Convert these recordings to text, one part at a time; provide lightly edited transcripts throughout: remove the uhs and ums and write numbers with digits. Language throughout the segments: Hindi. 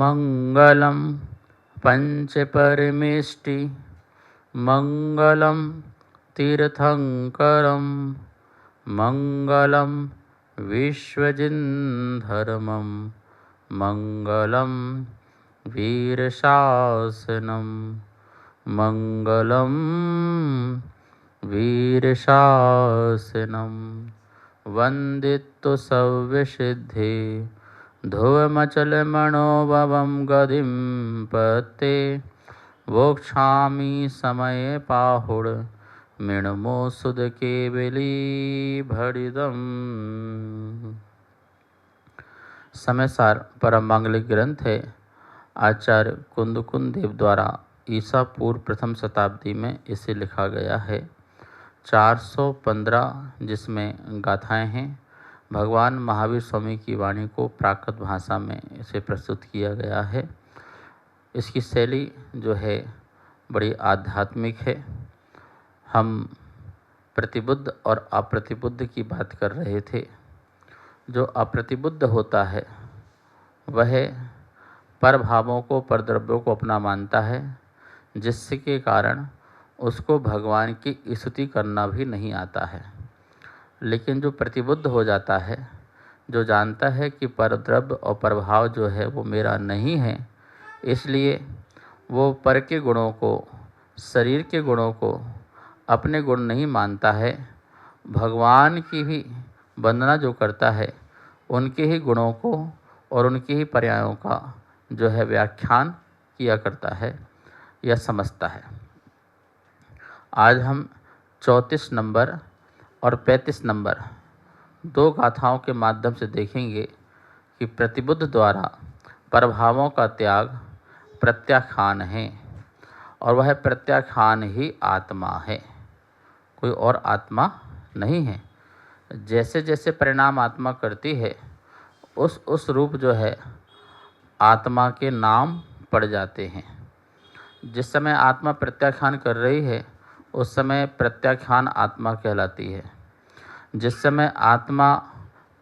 मंगलम पंचपरमेष्टि मंगलम तीर्थंकरम मंगलम विश्वजिन्धर्मम मंगलम वीरशासनम मंगलम वीरशासनम वंदितो सव्यसिद्धि ध्रुवमचलमणोभवं गतिं पते वोक्षामि समये पाहुड मृण्मो सुद केवली भड़िदम। समयसार परम मांगलिक ग्रंथ है। आचार्य कुंदकुंद देव द्वारा ईसा पूर्व प्रथम शताब्दी में इसे लिखा गया है। 415 जिसमें गाथाएं हैं। भगवान महावीर स्वामी की वाणी को प्राकृत भाषा में इसे प्रस्तुत किया गया है। इसकी शैली जो है बड़ी आध्यात्मिक है। हम प्रतिबुद्ध और अप्रतिबुद्ध की बात कर रहे थे। जो अप्रतिबुद्ध होता है वह परभावों को परद्रव्यों को अपना मानता है, जिसके कारण उसको भगवान की स्तुति करना भी नहीं आता है। लेकिन जो प्रतिबुद्ध हो जाता है, जो जानता है कि परद्रव्य और प्रभाव जो है वो मेरा नहीं है, इसलिए वो पर के गुणों को, शरीर के गुणों को अपने गुण नहीं मानता है। भगवान की भी वंदना जो करता है, उनके ही गुणों को और उनके ही पर्यायों का जो है व्याख्यान किया करता है या समझता है। आज हम 34 नंबर और 35 नंबर दो गाथाओं के माध्यम से देखेंगे कि प्रतिबुद्ध द्वारा प्रभावों का त्याग प्रत्याख्यान है, और वह प्रत्याख्यान ही आत्मा है, कोई और आत्मा नहीं है। जैसे जैसे परिणाम आत्मा करती है, उस रूप जो है आत्मा के नाम पड़ जाते हैं। जिस समय आत्मा प्रत्याख्यान कर रही है, उस समय प्रत्याख्यान आत्मा कहलाती है। जिस समय आत्मा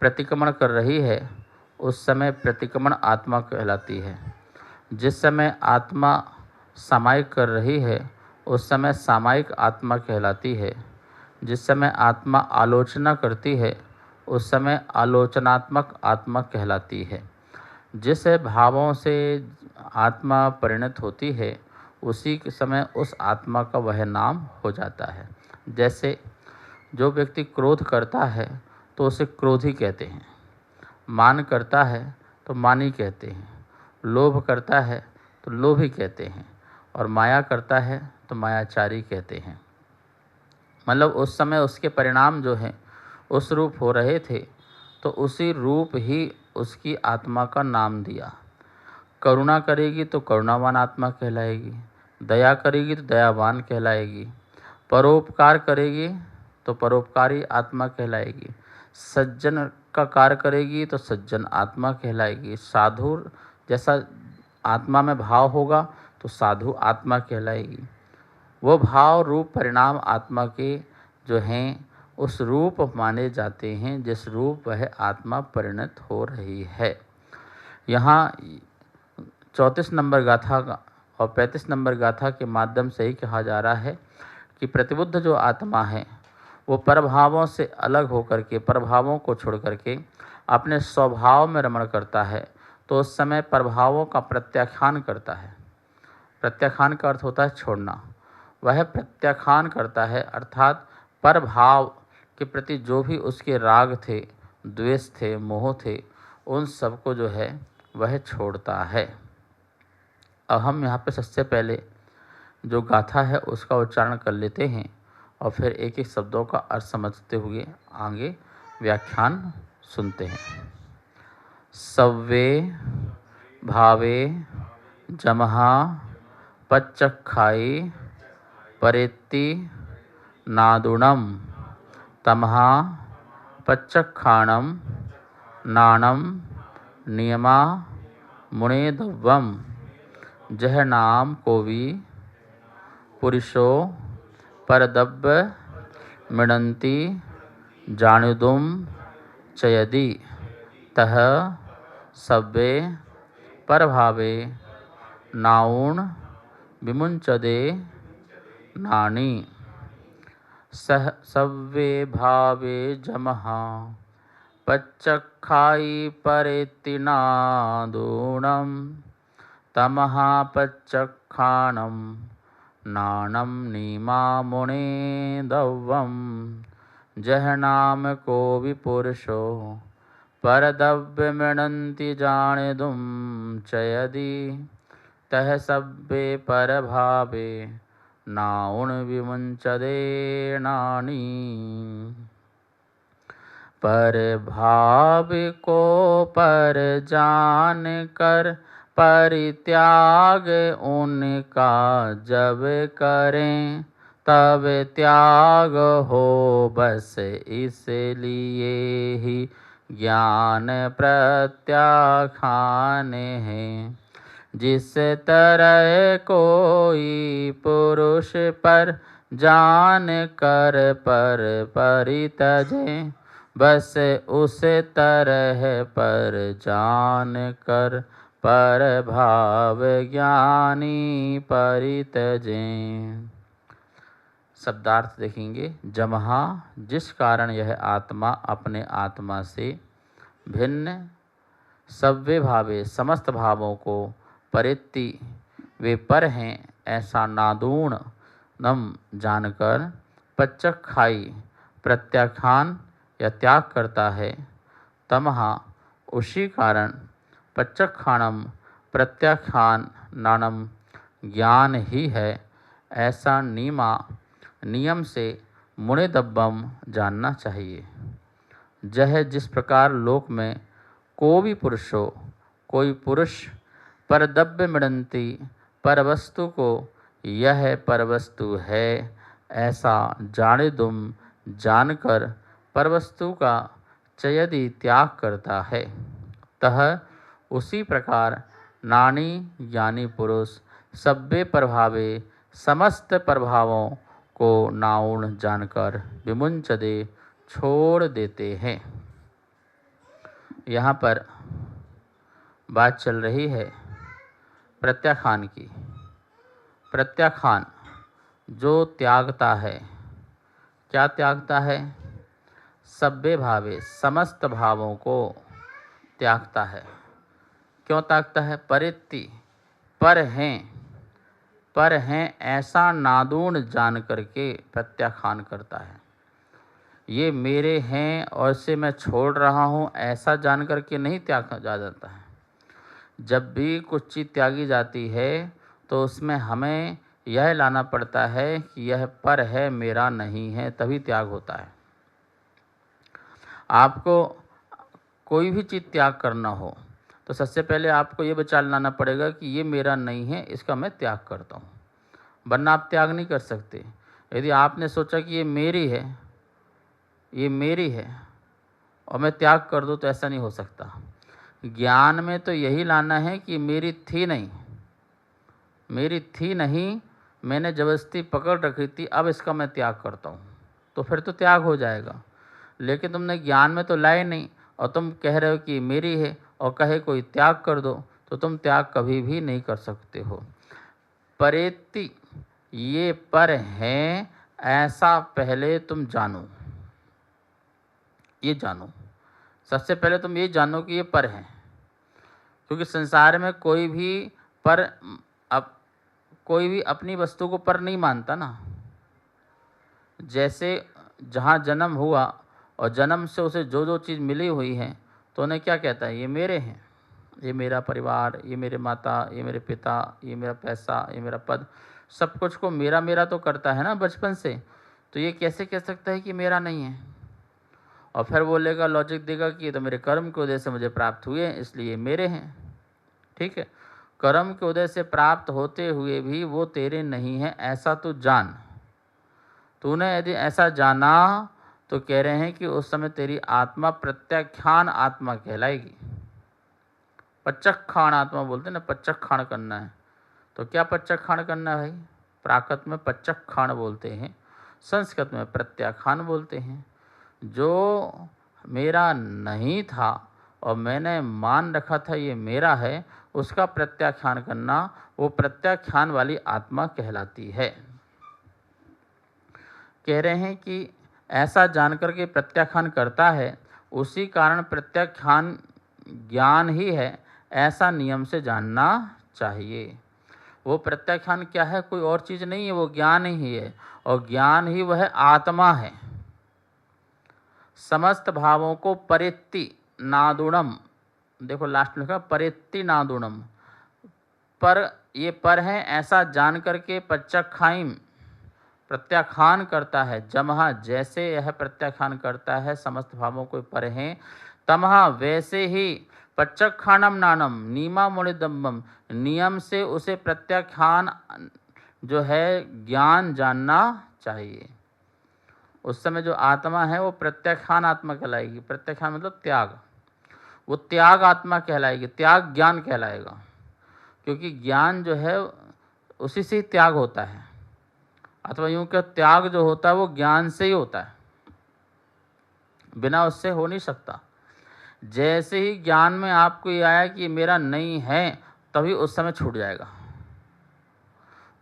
प्रतिक्रमण कर रही है, उस समय प्रतिक्रमण आत्मा कहलाती है। जिस समय आत्मा सामायिक कर रही है, उस समय सामायिक आत्मा कहलाती है। जिस समय आत्मा आलोचना करती है, उस समय आलोचनात्मक आत्मा कहलाती है। जिस भावों से आत्मा परिणत होती है, उसी के समय उस आत्मा का वह नाम हो जाता है। जैसे जो व्यक्ति क्रोध करता है तो उसे क्रोधी कहते हैं, मान करता है तो मानी कहते हैं, लोभ करता है तो लोभी कहते हैं, और माया करता है तो मायाचारी कहते हैं। मतलब उस समय उसके परिणाम जो हैं उस रूप हो रहे थे, तो उसी रूप ही उसकी आत्मा का नाम दिया। करुणा करेगी तो करुणावान आत्मा कहलाएगी, दया करेगी तो दयावान कहलाएगी, परोपकार करेगी तो परोपकारी आत्मा कहलाएगी, सज्जन का कार्य करेगी तो सज्जन आत्मा कहलाएगी, साधु जैसा आत्मा में भाव होगा तो साधु आत्मा कहलाएगी। वो भाव रूप परिणाम आत्मा के जो हैं उस रूप माने जाते हैं जिस रूप वह आत्मा परिणत हो रही है। यहाँ 34 नंबर गाथा का और 35 नंबर गाथा के माध्यम से ही कहा जा रहा है कि प्रतिबुद्ध जो आत्मा है वो प्रभावों से अलग होकर के, प्रभावों को छोड़ करके अपने स्वभाव में रमण करता है, तो उस समय प्रभावों का प्रत्याख्यान करता है। प्रत्याख्यान का अर्थ होता है छोड़ना। वह प्रत्याख्यान करता है, अर्थात प्रभाव के प्रति जो भी उसके राग थे, द्वेष थे, मोह थे, उन सबको जो है वह छोड़ता है। अब हम यहाँ पे सबसे पहले जो गाथा है उसका उच्चारण कर लेते हैं और फिर एक एक शब्दों का अर्थ समझते हुए आगे व्याख्यान सुनते हैं। सव्वे भावे जमहा पच्चखाई परेत्ति नादुणम तमहा पच्चखाणम नाणम नियमा मुनेदव्वम जह नाम कोवि पुरुषो परदब्ब मृणन्ति जानुदुम चयदि तह सव्वे परभावे नाऊण विमुंचदे नाणी सह सव्वे भावे जमहा पच्चखाई परेति नादूणम तमहा पच्चखाणम नाणम नीमा मुने दव्वम जह नाम को विपुरुषो परदव्य मृणन्ति जानेदुम चयदि तह सब्बे पर भावे नाउण विमुंचदे नानी पर भाव को पर जान कर परित्याग उनका जब करें तब त्याग हो बस इसलिए ही ज्ञान प्रत्याख्यान है। जिस तरह कोई पुरुष पर जान कर पर परितजे बस उस तरह पर जान कर पर भाव ज्ञानी परितजे। शब्दार्थ देखेंगे। जमहा जिस कारण यह आत्मा अपने आत्मा से भिन्न सव्वे भावे समस्त भावों को परित्ति वे पर हैं ऐसा नादूण नम जानकर पच्चखाई प्रत्याख्यान या त्याग करता है। तमहा उसी कारण पच्चखाणम प्रत्याख्यान नानम ज्ञान ही है ऐसा नियम से मुनेदब्बम जानना चाहिए। जह जिस प्रकार लोक में को भी पुरुषो कोई पुरुष परदब्य मृणंती पर वस्तु को यह परवस्तु है ऐसा जाने दुम जानकर परवस्तु का चयदि त्याग करता है। तह उसी प्रकार नानी ज्ञानी पुरुष सब्बे प्रभावे समस्त प्रभावों को नाउण जानकर विमुंचदे छोड़ देते हैं। यहाँ पर बात चल रही है प्रत्याख्यान की। प्रत्याख्यान जो त्यागता है, क्या त्यागता है? सब्बे भावे समस्त भावों को त्यागता है। क्यों त्यागता है? परित्ति पर हैं ऐसा नादून जान करके प्रत्याख्यान करता है। ये मेरे हैं और इसे मैं छोड़ रहा हूँ ऐसा जान करके नहीं त्यागा जाता है। जब भी कुछ चीज़ त्यागी जाती है तो उसमें हमें यह लाना पड़ता है कि यह पर है, मेरा नहीं है, तभी त्याग होता है। आपको कोई भी चीज़ त्याग करना हो तो सबसे पहले आपको ये विचार लाना पड़ेगा कि ये मेरा नहीं है, इसका मैं त्याग करता हूँ, वरना आप त्याग नहीं कर सकते। यदि आपने सोचा कि ये मेरी है और मैं त्याग कर दूँ तो ऐसा नहीं हो सकता। ज्ञान में तो यही लाना है कि मेरी थी नहीं, मैंने ज़बरदस्ती पकड़ रखी थी, अब इसका मैं त्याग करता हूँ, तो फिर तो त्याग हो जाएगा। लेकिन तुमने ज्ञान में तो लाए नहीं और तुम कह रहे हो कि मेरी है और कहे कोई त्याग कर दो, तो तुम त्याग कभी भी नहीं कर सकते हो। परेति ये पर हैं ऐसा पहले तुम जानो। ये जानो, सबसे पहले तुम ये जानो कि ये पर हैं, क्योंकि संसार में कोई भी अपनी वस्तु को पर नहीं मानता ना। जैसे जहाँ जन्म हुआ और जन्म से उसे जो जो चीज़ मिली हुई है तो उन्हें क्या कहता है? ये मेरे हैं, ये मेरा परिवार, ये मेरे माता, ये मेरे पिता, ये मेरा पैसा, ये मेरा पद, सब कुछ को मेरा मेरा तो करता है ना बचपन से। तो ये कैसे कह सकता है कि मेरा नहीं है? और फिर बोलेगा, लॉजिक देगा कि ये तो मेरे कर्म के उदय से मुझे प्राप्त हुए हैं इसलिए मेरे हैं। ठीक है, कर्म के उदय से प्राप्त होते हुए भी वो तेरे नहीं हैं ऐसा तू जान। तूने यदि ऐसा जाना तो कह रहे हैं कि उस समय तेरी आत्मा प्रत्याख्यान आत्मा कहलाएगी। पच्चखाण आत्मा बोलते हैं ना, पच्चखाण करना है। तो क्या पच्चखाण करना है भाई? प्राकृत में पच्चखाण बोलते हैं, संस्कृत में प्रत्याख्यान बोलते हैं। जो मेरा नहीं था और मैंने मान रखा था ये मेरा है, उसका प्रत्याख्यान करना, वो प्रत्याख्यान वाली आत्मा कहलाती है। कह रहे हैं कि ऐसा जानकर के प्रत्याख्यान करता है, उसी कारण प्रत्याख्यान ज्ञान ही है, ऐसा नियम से जानना चाहिए। वो प्रत्याख्यान क्या है? कोई और चीज़ नहीं है, वो ज्ञान ही है, और ज्ञान ही वह आत्मा है। समस्त भावों को परित्ति नादुणम, देखो लास्ट में लिखा परित्ति नादुणम, पर ये पर है ऐसा जान करके प्रत्यक्षाइम प्रत्याख्यान करता है। जमहा जैसे यह प्रत्याख्यान करता है समस्त भावों को पर हैं, तमहा वैसे ही प्रत्यक्षाणम नानम नीमा मुनिदम्बम, नियम से उसे प्रत्याख्यान जो है ज्ञान जानना चाहिए। उस समय जो आत्मा है वो प्रत्याख्यान आत्मा कहलाएगी। प्रत्याख्यान मतलब त्याग, वो त्याग आत्मा कहलाएगी, त्याग ज्ञान कहलाएगा, क्योंकि ज्ञान जो है उसी से ही त्याग होता है, अथवा यूँ कि त्याग जो होता है वो ज्ञान से ही होता है, बिना उससे हो नहीं सकता। जैसे ही ज्ञान में आपको ये आया कि मेरा नहीं है, तभी उस समय छूट जाएगा,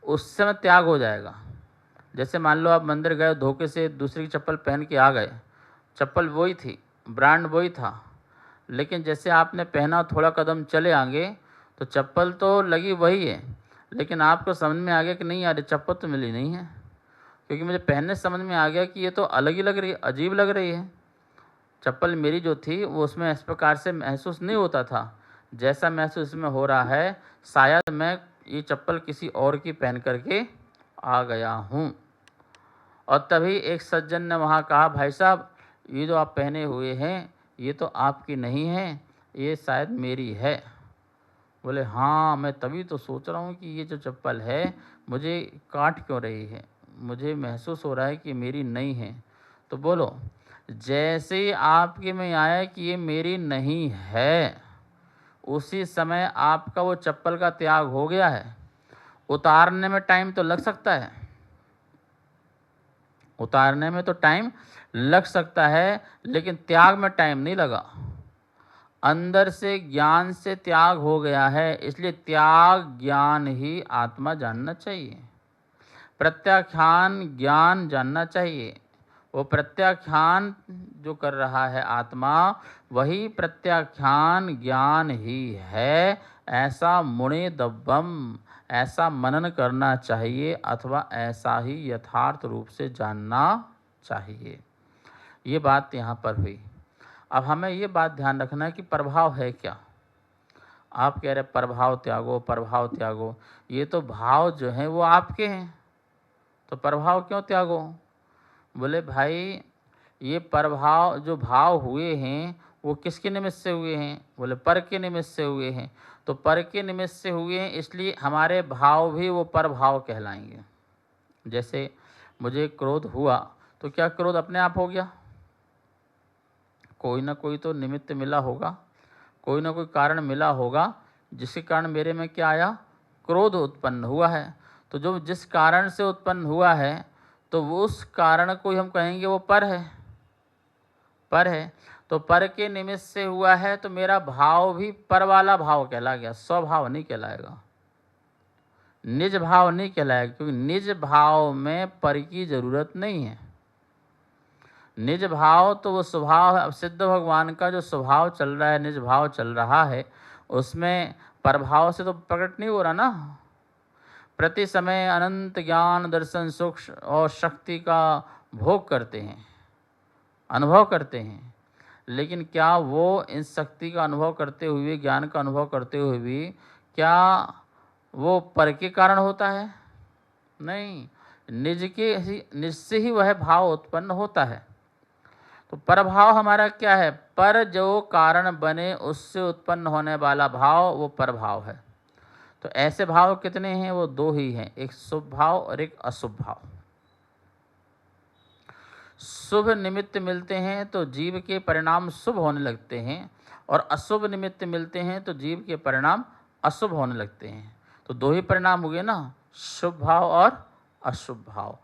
उस समय त्याग हो जाएगा। जैसे मान लो आप मंदिर गए, धोखे से दूसरी चप्पल पहन के आ गए, चप्पल वही थी, ब्रांड वही था, लेकिन जैसे आपने पहना थोड़ा कदम चले आगे तो चप्पल तो लगी वही है, लेकिन आपको समझ में आ गया कि नहीं यार चप्पल तो मिली नहीं है, क्योंकि मुझे पहनने से समझ में आ गया कि ये तो अलग ही लग रही है, अजीब लग रही है। चप्पल मेरी जो थी वो उसमें इस प्रकार से महसूस नहीं होता था जैसा महसूस इसमें हो रहा है, शायद मैं ये चप्पल किसी और की पहन करके आ गया हूँ। और तभी एक सज्जन ने वहाँ कहा, भाई साहब ये जो आप पहने हुए हैं ये तो आपकी नहीं है, ये शायद मेरी है। बोले हाँ, मैं तभी तो सोच रहा हूँ कि ये जो चप्पल है मुझे काट क्यों रही है, मुझे महसूस हो रहा है कि मेरी नहीं है। तो बोलो, जैसे ही आपके में आया कि ये मेरी नहीं है, उसी समय आपका वो चप्पल का त्याग हो गया है। उतारने में टाइम तो लग सकता है, उतारने में तो टाइम लग सकता है, लेकिन त्याग में टाइम नहीं लगा। अंदर से ज्ञान से त्याग हो गया है, इसलिए त्याग ज्ञान ही आत्मा जानना चाहिए, प्रत्याख्यान ज्ञान जानना चाहिए। वो प्रत्याख्यान जो कर रहा है आत्मा, वही प्रत्याख्यान ज्ञान ही है, ऐसा मुणे दब्बम, ऐसा मनन करना चाहिए, अथवा ऐसा ही यथार्थ रूप से जानना चाहिए। ये बात यहाँ पर हुई। अब हमें ये बात ध्यान रखना है कि प्रभाव है क्या। आप कह रहे प्रभाव त्यागो, प्रभाव त्यागो, ये तो भाव जो हैं वो आपके हैं, तो प्रभाव क्यों त्यागो? बोले भाई ये प्रभाव जो भाव हुए हैं वो किसके निमित्त से हुए हैं? बोले पर के निमित्त से हुए हैं। तो पर के निमित्त से हुए हैं, इसलिए हमारे भाव भी वो प्रभाव कहलाएंगे। जैसे मुझे क्रोध हुआ, तो क्या क्रोध अपने आप हो गया? कोई ना कोई तो निमित्त मिला होगा, कोई ना कोई कारण मिला होगा, जिसके कारण मेरे में क्या आया? क्रोध उत्पन्न हुआ है। तो जो जिस कारण से उत्पन्न हुआ है, तो वो उस कारण को ही हम कहेंगे वो पर है, पर है। तो पर के निमित्त से हुआ है, तो मेरा भाव भी पर वाला भाव कहला गया, स्वभाव नहीं कहलाएगा, निज भाव नहीं कहलाएगा, क्योंकि निज भाव में पर की जरूरत नहीं है। निज भाव तो वो स्वभाव है, सिद्ध भगवान का जो स्वभाव चल रहा है, निज भाव चल रहा है, उसमें प्रभाव से तो प्रकट नहीं हो रहा ना। प्रति समय अनंत ज्ञान दर्शन सुख और शक्ति का भोग करते हैं, अनुभव करते हैं, लेकिन क्या वो इन शक्ति का अनुभव करते हुए, ज्ञान का अनुभव करते हुए भी क्या वो पर के कारण होता है? नहीं, निज से ही वह भाव उत्पन्न होता है। तो परभाव हमारा क्या है? पर जो कारण बने उससे उत्पन्न होने वाला भाव वो परभाव है। तो ऐसे भाव कितने हैं? वो दो ही हैं, एक शुभ भाव और एक अशुभ भाव। शुभ निमित्त मिलते हैं तो जीव के परिणाम शुभ होने लगते हैं, और अशुभ निमित्त मिलते हैं तो जीव के परिणाम अशुभ होने लगते हैं। तो दो ही परिणाम हुए ना, शुभ भाव और अशुभ भाव।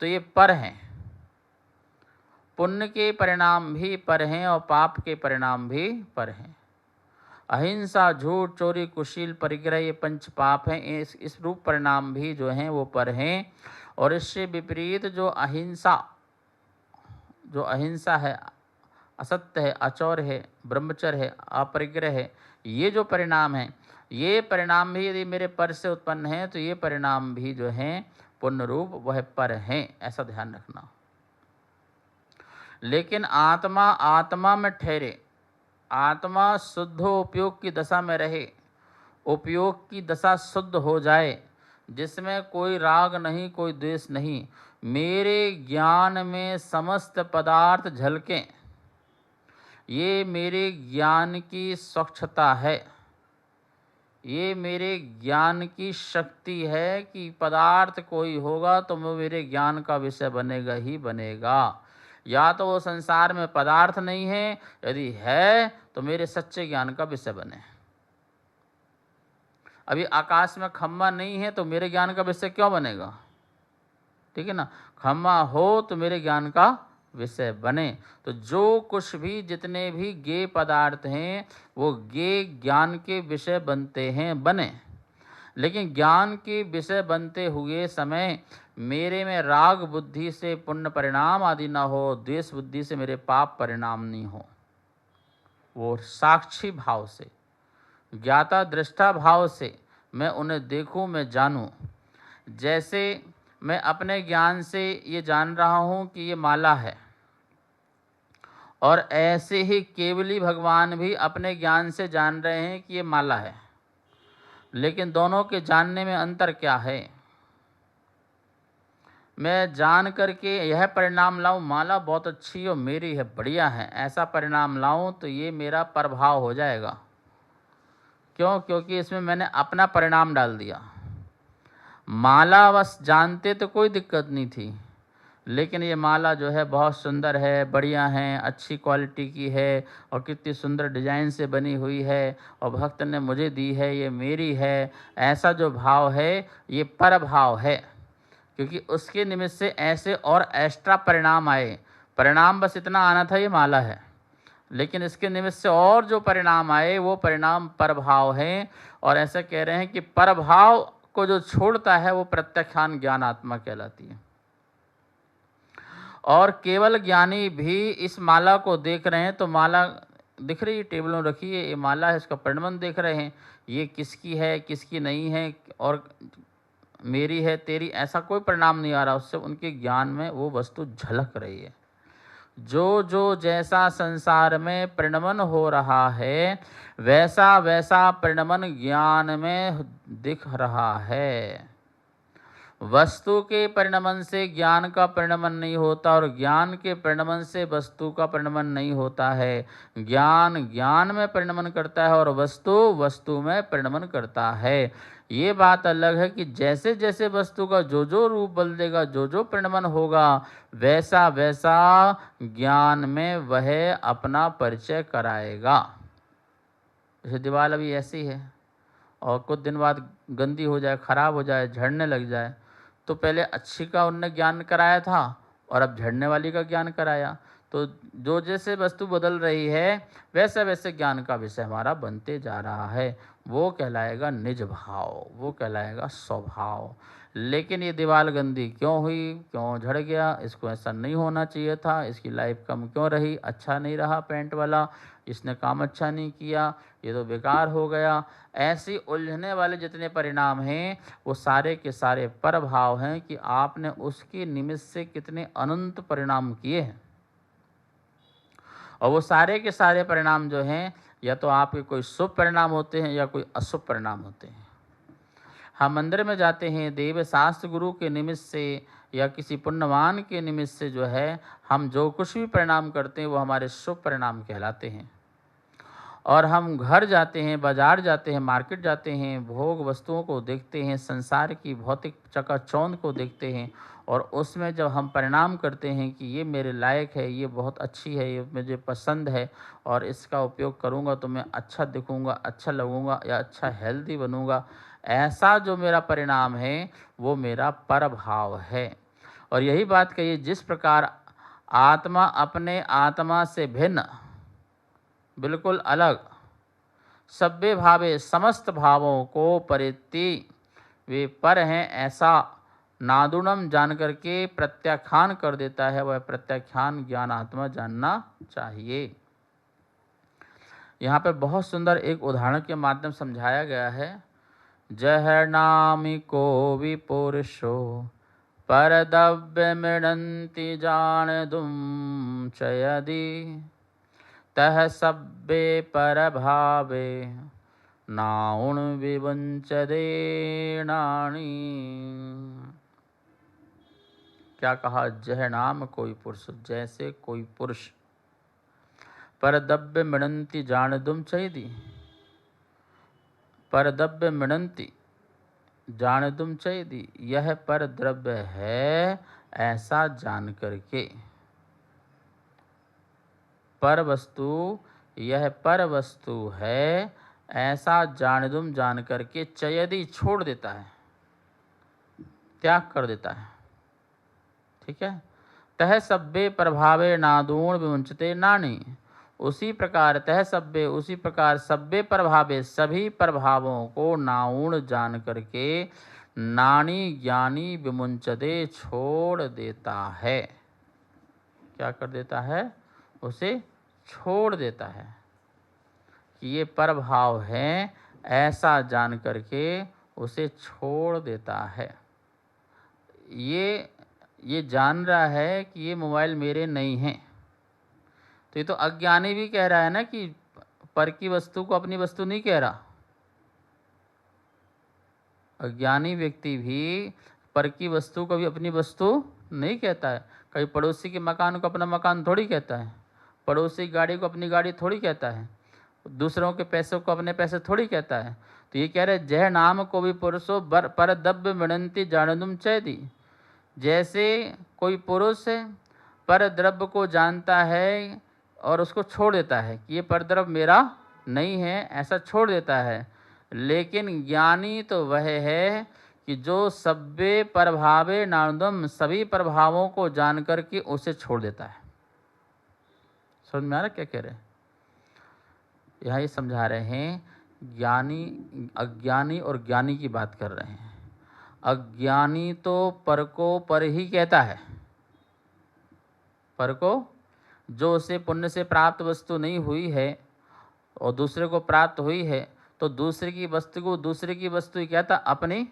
तो ये पर हैं, पुण्य के परिणाम भी पर हैं और पाप के परिणाम भी पर हैं। अहिंसा, झूठ, चोरी, कुशील, परिग्रह, ये पंच पाप हैं। इस रूप परिणाम भी जो हैं वो पर हैं। और इससे विपरीत जो अहिंसा है, असत्य है, अचौर है, ब्रह्मचर्य है, अपरिग्रह है, ये जो परिणाम हैं, ये परिणाम भी यदि मेरे पर से उत्पन्न हैं तो ये परिणाम भी जो हैं पुण्य रूप वह पर हैं, ऐसा ध्यान रखना। लेकिन आत्मा में ठहरे, आत्मा शुद्ध उपयोग की दशा में रहे, उपयोग की दशा शुद्ध हो जाए, जिसमें कोई राग नहीं, कोई द्वेष नहीं, मेरे ज्ञान में समस्त पदार्थ झलकें, ये मेरे ज्ञान की स्वच्छता है, ये मेरे ज्ञान की शक्ति है कि पदार्थ कोई होगा तो वो मेरे ज्ञान का विषय बनेगा ही बनेगा। या तो वो संसार में पदार्थ नहीं है, यदि है तो मेरे सच्चे ज्ञान का विषय बने। अभी आकाश में खम्मा नहीं है तो मेरे ज्ञान का विषय क्यों बनेगा? ठीक है ना, खम्मा हो तो मेरे ज्ञान का विषय बने। तो जो कुछ भी, जितने भी ज्ञेय पदार्थ हैं वो ज्ञेय ज्ञान के विषय बनते हैं, बने। लेकिन ज्ञान के विषय बनते हुए समय मेरे में राग बुद्धि से पुण्य परिणाम आदि ना हो, द्वेष बुद्धि से मेरे पाप परिणाम नहीं हो। वो साक्षी भाव से, ज्ञाता दृष्टा भाव से मैं उन्हें देखूं, मैं जानूं। जैसे मैं अपने ज्ञान से ये जान रहा हूँ कि ये माला है, और ऐसे ही केवली भगवान भी अपने ज्ञान से जान रहे हैं कि ये माला है। लेकिन दोनों के जानने में अंतर क्या है? मैं जान करके यह परिणाम लाऊं माला बहुत अच्छी और मेरी है, बढ़िया है, ऐसा परिणाम लाऊं तो ये मेरा प्रभाव हो जाएगा। क्यों? क्योंकि इसमें मैंने अपना परिणाम डाल दिया। माला बस जानते तो कोई दिक्कत नहीं थी, लेकिन ये माला जो है बहुत सुंदर है, बढ़िया है, अच्छी क्वालिटी की है और कितनी सुंदर डिजाइन से बनी हुई है और भक्त ने मुझे दी है, ये मेरी है, ऐसा जो भाव है ये पर भाव है। क्योंकि उसके निमित्त से ऐसे और एक्स्ट्रा परिणाम आए। परिणाम बस इतना आना था ये माला है, लेकिन इसके निमित्त से और जो परिणाम आए वो परिणाम परभाव हैं। और ऐसा कह रहे हैं कि परभाव को जो छोड़ता है वो प्रत्यक्षान ज्ञान आत्मा कहलाती है। और केवल ज्ञानी भी इस माला को देख रहे हैं तो माला दिख रही है, टेबलों रखी है, ये माला है, इसका परिणाम देख रहे हैं, ये किसकी है किसकी नहीं है और मेरी है तेरी, ऐसा कोई परिणाम नहीं आ रहा उससे। उनके ज्ञान में वो वस्तु झलक रही है। जो जो जैसा संसार में परिणमन हो रहा है वैसा वैसा परिणमन ज्ञान में दिख रहा है। वस्तु के परिणमन से ज्ञान का परिणमन नहीं होता और ज्ञान के परिणमन से वस्तु का परिणमन नहीं होता है। ज्ञान ज्ञान में परिणमन करता है और वस्तु वस्तु में परिणमन करता है। ये बात अलग है कि जैसे जैसे वस्तु का जो जो रूप बदलेगा, जो जो परिणमन होगा, वैसा वैसा ज्ञान में वह अपना परिचय कराएगा। जैसे दीवार अभी ऐसी है और कुछ दिन बाद गंदी हो जाए, खराब हो जाए, झड़ने लग जाए, तो पहले अच्छी का उनने ज्ञान कराया था और अब झड़ने वाली का ज्ञान कराया। तो जो जैसे वस्तु बदल रही है वैसे वैसे ज्ञान का विषय हमारा बनते जा रहा है। वो कहलाएगा निज भाव, वो कहलाएगा स्वभाव। लेकिन ये दीवार गंदी क्यों हुई, क्यों झड़ गया, इसको ऐसा नहीं होना चाहिए था, इसकी लाइफ कम क्यों रही, अच्छा नहीं रहा पेंट वाला, इसने काम अच्छा नहीं किया, ये तो बेकार हो गया, ऐसी उलझने वाले जितने परिणाम हैं वो सारे के सारे परभाव हैं कि आपने उसके निमित्त से कितने अनंत परिणाम किए हैं। और वो सारे के सारे परिणाम जो हैं या तो आपके कोई शुभ परिणाम होते हैं या कोई अशुभ परिणाम होते हैं। हम मंदिर में जाते हैं देव शास्त्र गुरु के निमित्त से या किसी पुण्यवान के निमित्त से जो है हम जो कुछ भी परिणाम करते हैं वो हमारे शुभ परिणाम कहलाते हैं। और हम घर जाते हैं, बाजार जाते हैं, मार्केट जाते हैं, भोग वस्तुओं को देखते हैं, संसार की भौतिक चकाचौंध को देखते हैं और उसमें जब हम परिणाम करते हैं कि ये मेरे लायक है, ये बहुत अच्छी है, ये मुझे पसंद है और इसका उपयोग करूँगा तो मैं अच्छा दिखूँगा, अच्छा लगूँगा या अच्छा हेल्दी बनूँगा, ऐसा जो मेरा परिणाम है वो मेरा परभाव है। और यही बात कहिए, जिस प्रकार आत्मा अपने आत्मा से भिन्न, बिल्कुल अलग, सभ्य भावे समस्त भावों को परित्ति वे पर हैं ऐसा नादुणम जान करके प्रत्याख्यान कर देता है, वह प्रत्याख्यान ज्ञानात्मा जानना चाहिए। यहाँ पर बहुत सुंदर एक उदाहरण के माध्यम समझाया गया है। जह नामी को विपुरुषो परदव्य मृणन्ति जान दुम चयदि तह सब्बे पर भावे नाउण विवंचदे नाणी। क्या कहा? जह नाम कोई पुरुष, जैसे कोई पुरुष परदव्य मृणन्ति जान दुम चयदि, परदव्य मृणन्ति जान दुम चयदि, यह पर द्रव्य है ऐसा जान करके, पर वस्तु, यह पर वस्तु है ऐसा जान जान करके चयदि छोड़ देता है, त्याग कर देता है। ठीक है। तह सब्बे प्रभावे नादूण विमुंचते नानी, उसी प्रकार तह सब्बे, उसी प्रकार सब्बे प्रभावे सभी प्रभावों को नाउण जान करके नानी ज्ञानी विमुंचते छोड़ देता है। क्या कर देता है? उसे छोड़ देता है कि ये परभाव है ऐसा जान करके उसे छोड़ देता है। ये जान रहा है कि ये मोबाइल मेरे नहीं हैं, तो ये तो अज्ञानी भी कह रहा है ना कि पर की वस्तु को अपनी वस्तु नहीं कह रहा। अज्ञानी व्यक्ति भी पर की वस्तु को भी अपनी वस्तु नहीं कहता है। कहीं पड़ोसी के मकान को अपना मकान थोड़ी कहता है, पड़ोसी की गाड़ी को अपनी गाड़ी थोड़ी कहता है, दूसरों के पैसों को अपने पैसे थोड़ी कहता है। तो ये कह रहे जह नाम को भी पुरुषो पर दब्य मृणन्ति जानदुम चयदि, जैसे कोई पुरुष पर द्रव्य को जानता है और उसको छोड़ देता है कि ये पर द्रव्य मेरा नहीं है, ऐसा छोड़ देता है। लेकिन ज्ञानी तो वह है कि जो सब्बे प्रभावे नानुदम, सभी प्रभावों को जान करके उसे छोड़ देता है। समझ में आ रहा क्या कह रहे हैं? यहाँ ये समझा रहे हैं ज्ञानी, अज्ञानी और ज्ञानी की बात कर रहे हैं। अज्ञानी तो पर को पर ही कहता है, पर को जो उसे पुण्य से प्राप्त वस्तु नहीं हुई है और दूसरे को प्राप्त हुई है, तो दूसरे की वस्तु को दूसरे की वस्तु ही कहता, अपनी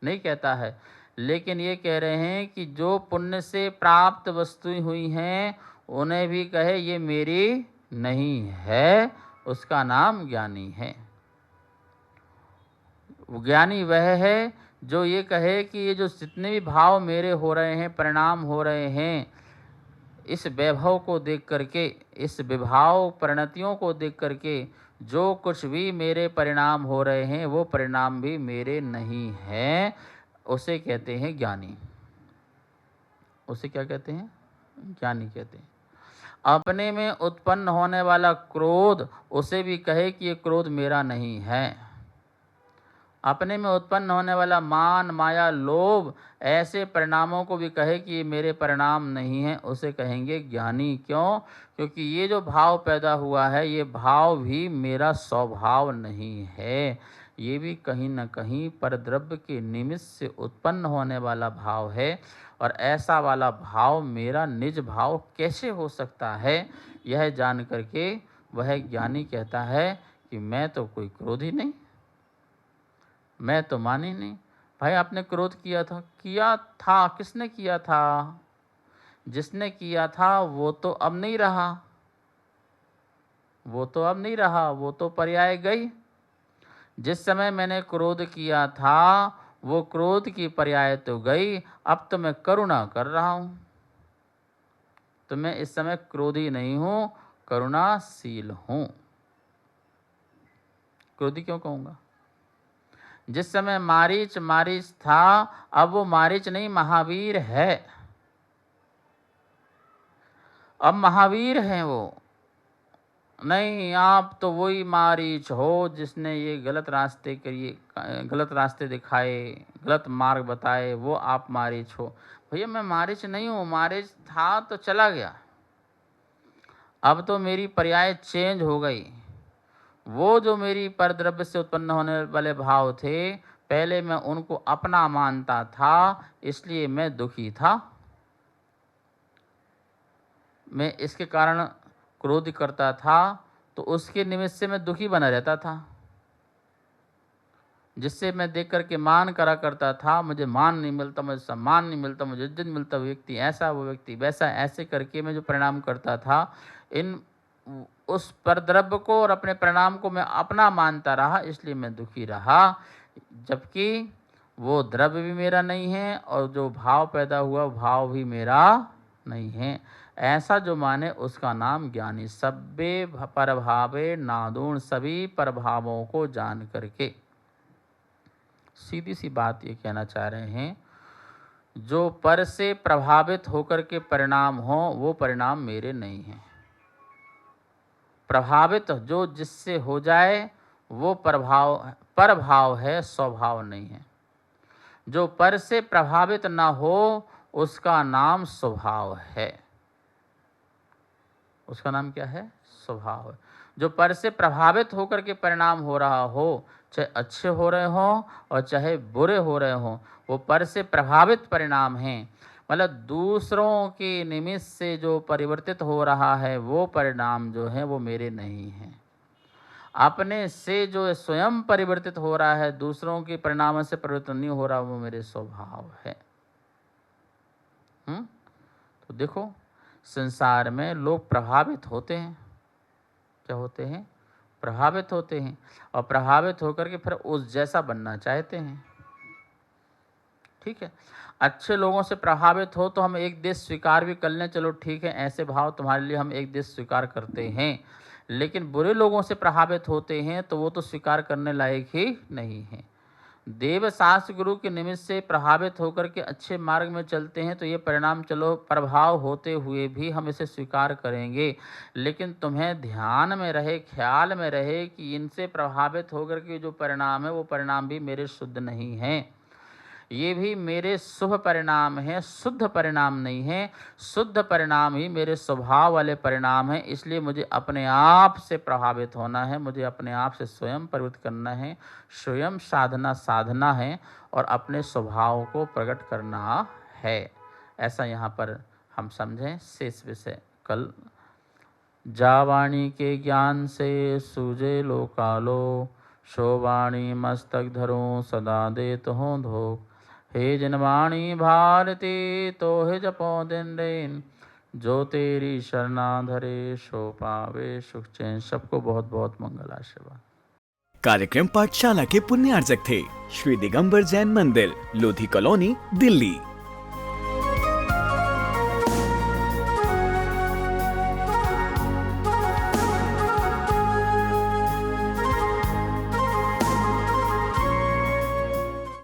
नहीं कहता है। लेकिन ये कह रहे हैं कि जो पुण्य से प्राप्त वस्तुएं हुई हैं उन्हें भी कहे ये मेरी नहीं है, उसका नाम ज्ञानी है। ज्ञानी वह है जो ये कहे कि ये जो जितने भी भाव मेरे हो रहे हैं, परिणाम हो रहे हैं, इस वैभव को देख करके, इस विभाव परिणतियों को देख करके जो कुछ भी मेरे परिणाम हो रहे हैं वो परिणाम भी मेरे नहीं हैं, उसे कहते हैं ज्ञानी। उसे क्या कहते हैं? ज्ञानी कहते हैं। अपने में उत्पन्न होने वाला क्रोध, उसे भी कहे कि ये क्रोध मेरा नहीं है। अपने में उत्पन्न होने वाला मान, माया, लोभ, ऐसे परिणामों को भी कहे कि ये मेरे परिणाम नहीं है, उसे कहेंगे ज्ञानी। क्यों? क्योंकि ये जो भाव पैदा हुआ है ये भाव भी मेरा स्वभाव नहीं है, ये भी कहीं न कहीं परद्रव्य के निमित्त से उत्पन्न होने वाला भाव है। और ऐसा वाला भाव मेरा निज भाव कैसे हो सकता है, यह जान करके वह ज्ञानी कहता है कि मैं तो कोई क्रोधी नहीं, मैं तो मानी नहीं। भाई आपने क्रोध किया था, किसने किया था? जिसने किया था वो तो अब नहीं रहा, वो तो पर्याय गई। जिस समय मैंने क्रोध किया था वो क्रोध की पर्याय तो गई, अब तो मैं करुणा कर रहा हूँ। तो मैं इस समय क्रोधी नहीं हूँ, करुणाशील हूँ। क्रोधी क्यों कहूँगा? जिस समय मारीच था, अब वो मारीच नहीं, महावीर है। अब महावीर हैं वो। नहीं, आप तो वही मारीच हो जिसने ये गलत रास्ते दिखाए, गलत मार्ग बताए, वो आप मारीच हो। भैया मैं मारीच नहीं हूँ, मारीच था तो चला गया, अब तो मेरी पर्याय चेंज हो गई। वो जो मेरी परद्रव्य से उत्पन्न होने वाले भाव थे, पहले मैं उनको अपना मानता था, इसलिए मैं दुखी था। मैं इसके कारण क्रोध करता था, तो उसके निमित्त से मैं दुखी बना रहता था। जिससे मैं देख कर के मान करा करता था, मुझे मान नहीं मिलता, मुझे सम्मान नहीं मिलता, मुझे इज्जत मिलता, वो व्यक्ति ऐसा, वो व्यक्ति वैसा, ऐसे करके मैं जो परिणाम करता था, इन उस परद्रव्य को और अपने परिणाम को मैं अपना मानता रहा, इसलिए मैं दुखी रहा। जबकि वो द्रव्य भी मेरा नहीं है और जो भाव पैदा हुआ भाव भी मेरा नहीं है। ऐसा जो माने उसका नाम ज्ञानी। सब्बे परभावे नादूण, सभी परभावों को जान करके। सीधी सी बात ये कहना चाह रहे हैं, जो पर से प्रभावित होकर के परिणाम हो वो परिणाम मेरे नहीं हैं। प्रभावित जो जिससे हो जाए वो परभाव है, स्वभाव नहीं है। जो पर से प्रभावित ना हो उसका नाम स्वभाव है। उसका नाम क्या है? स्वभाव है। जो पर से प्रभावित होकर के परिणाम हो रहा हो, चाहे अच्छे हो रहे हों और चाहे बुरे हो रहे हों, वो पर से प्रभावित परिणाम हैं। मतलब दूसरों के निमित्त से जो परिवर्तित हो रहा है वो परिणाम जो है वो मेरे नहीं हैं। अपने से जो स्वयं परिवर्तित हो रहा है, दूसरों के परिणामों से परिवर्तन नहीं हो रहा, वो मेरे स्वभाव है। तो देखो, संसार में लोग प्रभावित होते हैं। क्या होते हैं? प्रभावित होते हैं, और प्रभावित होकर के फिर उस जैसा बनना चाहते हैं। ठीक है, अच्छे लोगों से प्रभावित हो तो हम एक देश स्वीकार भी कर लें, चलो ठीक है, ऐसे भाव तुम्हारे लिए हम एक देश स्वीकार करते हैं। लेकिन बुरे लोगों से प्रभावित होते हैं तो वो तो स्वीकार करने लायक ही नहीं है। देव शास्त्र गुरु के निमित्त से प्रभावित होकर के अच्छे मार्ग में चलते हैं तो ये परिणाम चलो प्रभाव होते हुए भी हम इसे स्वीकार करेंगे। लेकिन तुम्हें ध्यान में रहे, ख्याल में रहे कि इनसे प्रभावित होकर के जो परिणाम है वो परिणाम भी मेरे शुद्ध नहीं हैं। ये भी मेरे शुभ परिणाम हैं, शुद्ध परिणाम नहीं है। शुद्ध परिणाम ही मेरे स्वभाव वाले परिणाम हैं। इसलिए मुझे अपने आप से प्रभावित होना है, मुझे अपने आप से स्वयं परिवर्तित करना है, स्वयं साधना है और अपने स्वभाव को प्रकट करना है। ऐसा यहाँ पर हम समझें। शेष विषय कल। जावाणी के ज्ञान से सूझे लोकालो, शोवाणी मस्तक धरो सदा देत हो धोख। हे जिनवाणी भारती तो हे जपो दिन दिन, जो तेरी शरणा धरे सो पावे सुख चैन। सबको बहुत बहुत मंगल आशीर्वाद। कार्यक्रम पाठशाला के पुण्यार्जक थे श्री दिगंबर जैन मंदिर, लोधी कॉलोनी, दिल्ली।